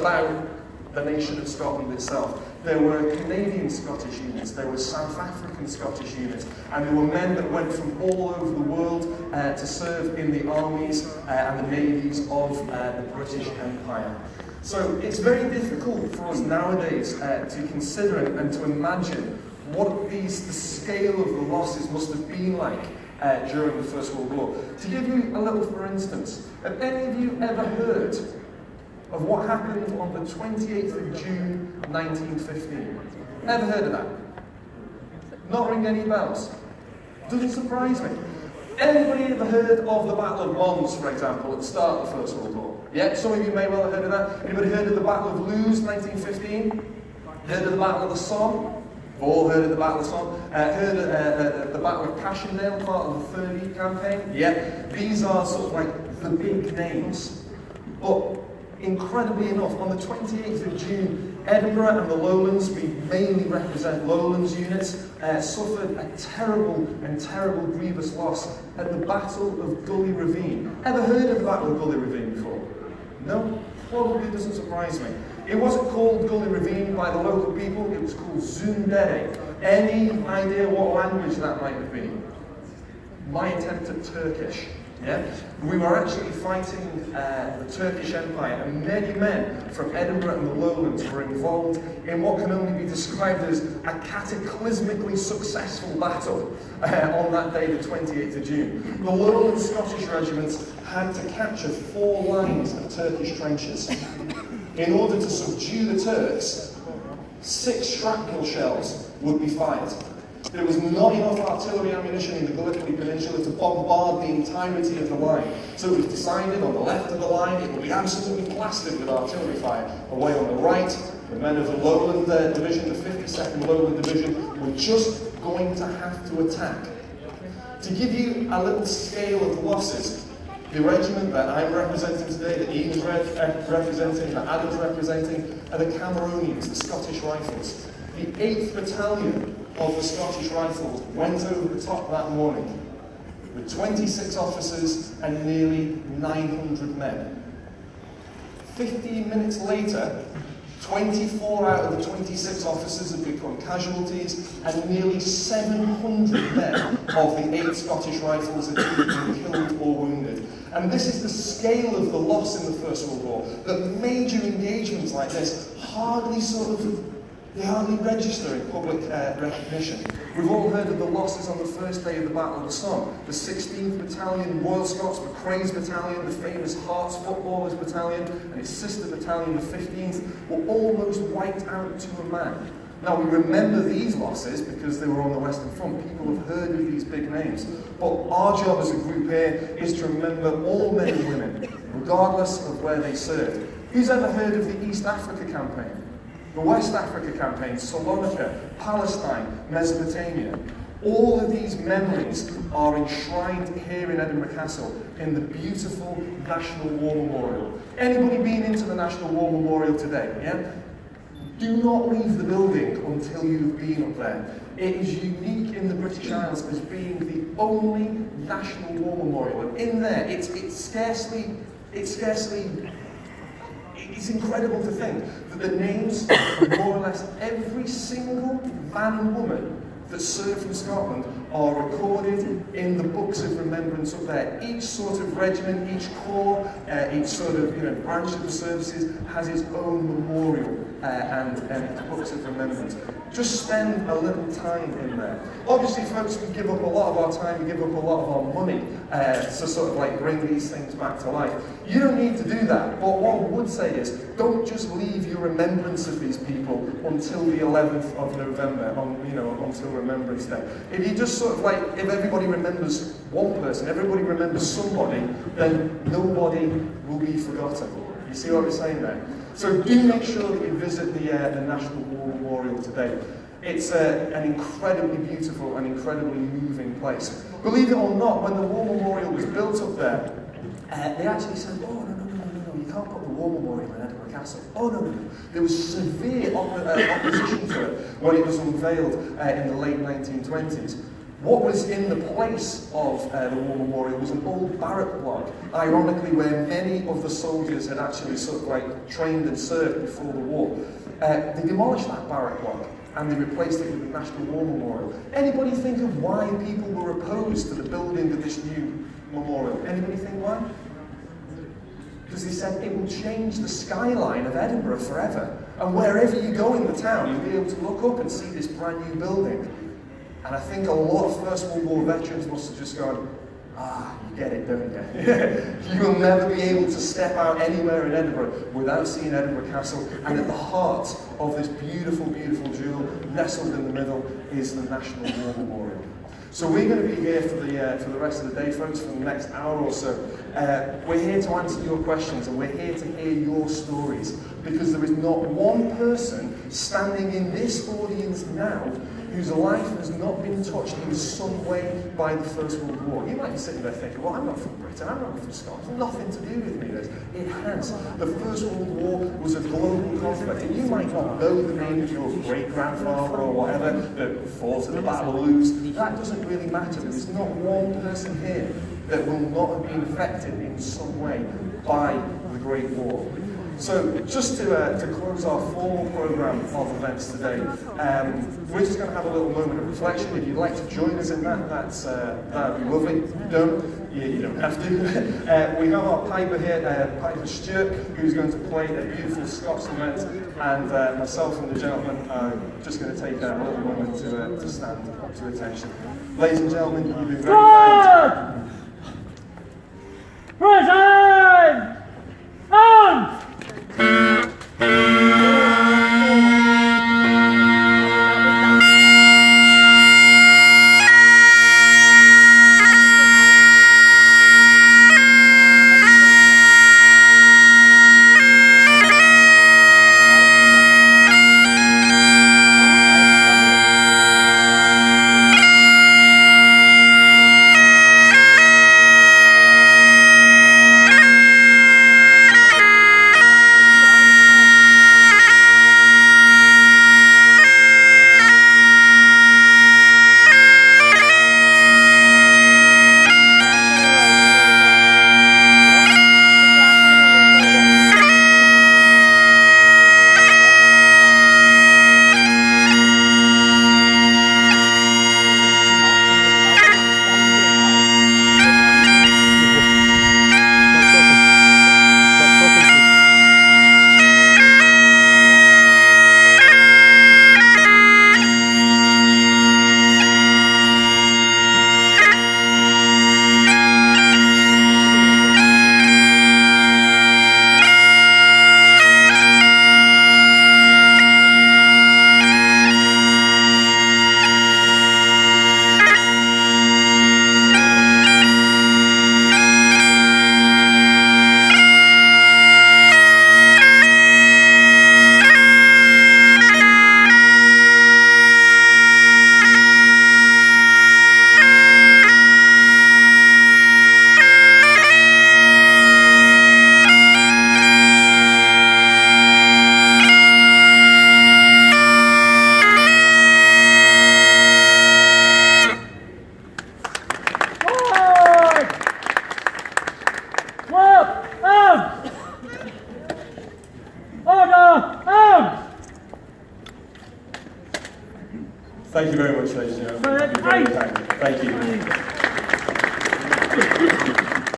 about the nation of Scotland itself. There were Canadian Scottish units, there were South African Scottish units, and there were men that went from all over the world to serve in the armies and the navies of the British Empire. So it's very difficult for us nowadays to consider and to imagine what the scale of the losses must have been like during the First World War. To give you a little for instance, have any of you ever heard of what happened on the 28th of June 1915? Ever heard of that? Not ring any bells? Doesn't surprise me. Anybody ever heard of the Battle of Mons, for example, at the start of the First World War? Yeah, some of you may well have heard of that. Anybody heard of the Battle of Loos, 1915? Heard of the Battle of the Somme? All heard of the Battle of the Somme? Heard of the Battle of Passchendaele, part of the 30 campaign? Yeah, these are sort of like the big names. But incredibly enough, on the 28th of June, Edinburgh and the Lowlands, we mainly represent Lowlands units, suffered a terrible grievous loss at the Battle of Gully Ravine. Ever heard of the Battle of Gully Ravine before? No? Probably doesn't surprise me. It wasn't called Gully Ravine by the local people, it was called Zundere. Any idea what language that might have been? My attempt at Turkish. Yeah? We were actually fighting the Turkish Empire, and many men from Edinburgh and the Lowlands were involved in what can only be described as a cataclysmically successful battle on that day, the 28th of June. The Lowland Scottish regiments had to capture 4 lines of Turkish trenches. In order to subdue the Turks, 6 shrapnel shells would be fired. There was not enough artillery ammunition in the Gallipoli Peninsula to bombard the entirety of the line. So it was decided on the left of the line it would be absolutely plastered with artillery fire. Away on the right, the men of the Lowland Division, the 52nd Lowland Division, were just going to have to attack. To give you a little scale of the losses, the regiment that I'm representing today, that Ian's representing, that Adam's representing, are the Cameronians, the Scottish Rifles. The 8th Battalion of the Scottish Rifles went over the top that morning with 26 officers and nearly 900 men. 15 minutes later, 24 out of the 26 officers had become casualties, and nearly 700 men of the 8 Scottish Rifles had been killed or wounded. And this is the scale of the loss in the First World War, that major engagements like this hardly they hardly register in public recognition. We've all heard of the losses on the first day of the Battle of the Somme. The 16th Battalion, Royal Scots, McRae's Battalion, the famous Hearts Footballers Battalion, and its sister battalion, the 15th, were almost wiped out to a man. Now, we remember these losses because they were on the Western Front. People have heard of these big names. But our job as a group here is to remember all men and women, regardless of where they served. Who's ever heard of the East Africa Campaign? The West Africa Campaign, Salonika, Palestine, Mesopotamia. All of these memories are enshrined here in Edinburgh Castle in the beautiful National War Memorial. Anybody been into the National War Memorial today? Yeah? Do not leave the building until you've been up there. It is unique in the British Isles as being the only National War Memorial. And in there, it's incredible to think that the names of more or less every single man and woman that served in Scotland are recorded in the books of remembrance up there. Each sort of regiment, each corps, each sort of branch of the services has its own memorial and its books of remembrance. Just spend a little time in there. Obviously, folks, we give up a lot of our time, we give up a lot of our money to sort of like bring these things back to life. You don't need to do that, but what I would say is, don't just leave your remembrance of these people until the 11th of November, until Remembrance Day. If you just sort of like, if everybody remembers one person, everybody remembers somebody, then nobody will be forgotten. You see what we're saying there? So do make sure that you visit the National War Memorial today. It's an incredibly beautiful and incredibly moving place. Believe it or not, when the War Memorial was built up there, they actually said, oh, no, you can't put the War Memorial in Edinburgh Castle. Oh, no. There was severe opposition to it when it was unveiled in the late 1920s. What was in the place of the War Memorial was an old barrack block, ironically where many of the soldiers had actually sort of like trained and served before the war. They demolished that barrack block and they replaced it with the National War Memorial. Anybody think of why people were opposed to the building of this new memorial? Anybody think why? Because they said it will change the skyline of Edinburgh forever. And wherever you go in the town, you'll be able to look up and see this brand new building. And I think a lot of First World War veterans must have just gone, you get it, don't you? You will never be able to step out anywhere in Edinburgh without seeing Edinburgh Castle. And at the heart of this beautiful, beautiful jewel, nestled in the middle, is the National War Memorial. So we're going to be here for the rest of the day, folks, for the next hour or so. We're here to answer your questions and we're here to hear your stories, because there is not one person standing in this audience now whose life has not been touched in some way by the First World War. You might be sitting there thinking, well, I'm not from Britain, I'm not from Scotland, it's nothing to do with me. It has. The First World War was a global conflict, and you might not know the name of your great-grandfather or whatever that fought at the Battle of Loos. That doesn't really matter. There's not one person here that will not have been affected in some way by the Great War. So, just to close our formal programme of events today, we're just going to have a little moment of reflection. If you'd like to join us in that, that'd be lovely. If you don't have to. We have our piper here, Piper Stewart, who's going to play a beautiful Scots lament, and myself and the gentleman are just going to take a little moment to stand to attention. Ladies and gentlemen, you've been very kind. Present! On! Thank you very much, ladies and gentlemen. Thank you.